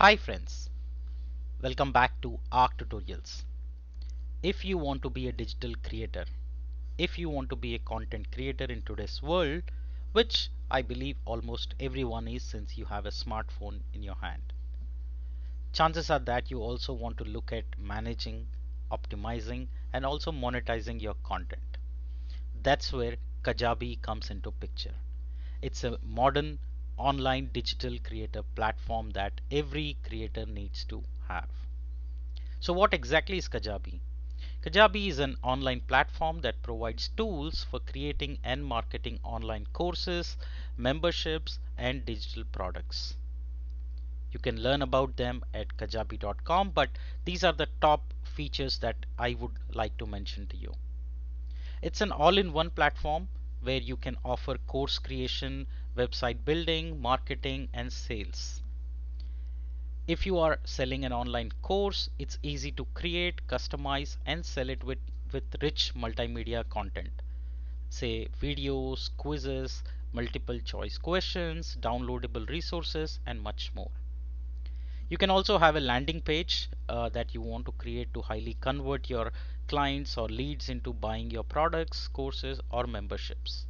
Hi friends, welcome back to Arc Tutorials. If you want to be a digital creator, if you want to be a content creator in today's world, which I believe almost everyone is since you have a smartphone in your hand, chances are that you also want to look at managing, optimizing, and also monetizing your content. That's where Kajabi comes into picture. It's a modern online digital creator platform that every creator needs to have. So what exactly is Kajabi? Kajabi is an online platform that provides tools for creating and marketing online courses, memberships, and digital products. You can learn about them at kajabi.com, but these are the top features that I would like to mention to you. It's an all-in-one platform where you can offer course creation, website building, marketing, and sales. If you are selling an online course, it's easy to create, customize, and sell it with rich multimedia content. Say videos, quizzes, multiple choice questions, downloadable resources, and much more. You can also have a landing page that you want to create to highly convert your clients or leads into buying your products, courses, or memberships.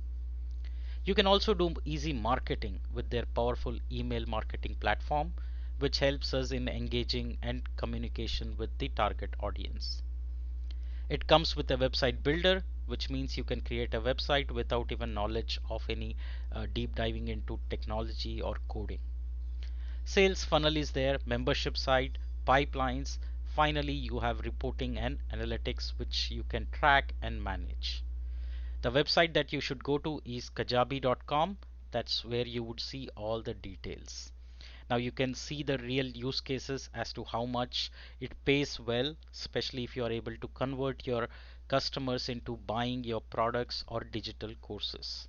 You can also do easy marketing with their powerful email marketing platform, which helps us in engaging and communication with the target audience. It comes with a website builder, which means you can create a website without even knowledge of any deep diving into technology or coding. Sales funnel is there, membership site, pipelines. Finally, you have reporting and analytics, which you can track and manage. The website that you should go to is kajabi.com. That's where you would see all the details. Now you can see the real use cases as to how much it pays well, especially if you are able to convert your customers into buying your products or digital courses.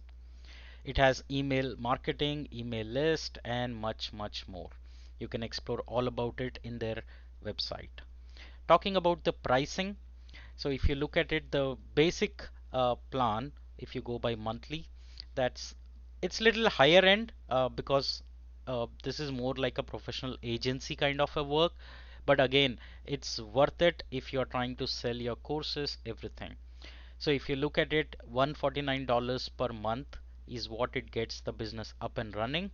It has email marketing, email list, and much more. You can explore all about it in their website. Talking about the pricing, so if you look at it, the basic plan, if you go by monthly, that's it's little higher end because this is more like a professional agency kind of a work. But again, it's worth it if you're trying to sell your courses, everything. So if you look at it, $149 per month is what it gets the business up and running.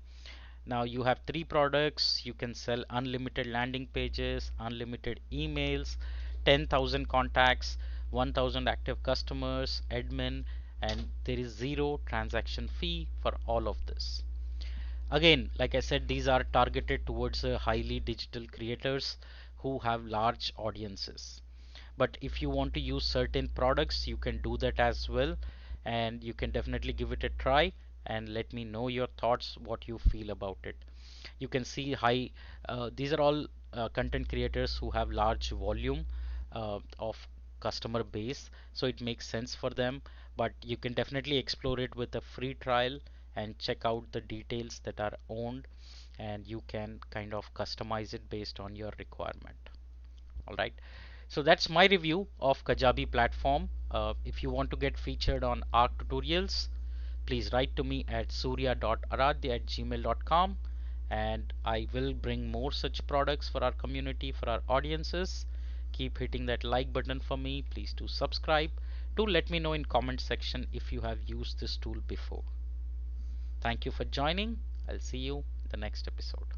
Now you have three products. You can sell unlimited landing pages, unlimited emails, 10,000 contacts, 1,000 active customers, admin, and there is zero transaction fee for all of this. Again, like I said, these are targeted towards highly digital creators who have large audiences. But if you want to use certain products, you can do that as well, and you can definitely give it a try and let me know your thoughts, what you feel about it. You can see these are all content creators who have large volume of customer base, so it makes sense for them. But you can definitely explore it with a free trial and check out the details that are owned, and you can kind of customize it based on your requirement. All right. So that's my review of Kajabi platform. If you want to get featured on our tutorials, please write to me at surya.aradhya@gmail.com, and I will bring more such products for our community, for our audiences. Keep hitting that like button for me. Please do subscribe. Do let me know in comment section if you have used this tool before. Thank you for joining. I'll see you in the next episode.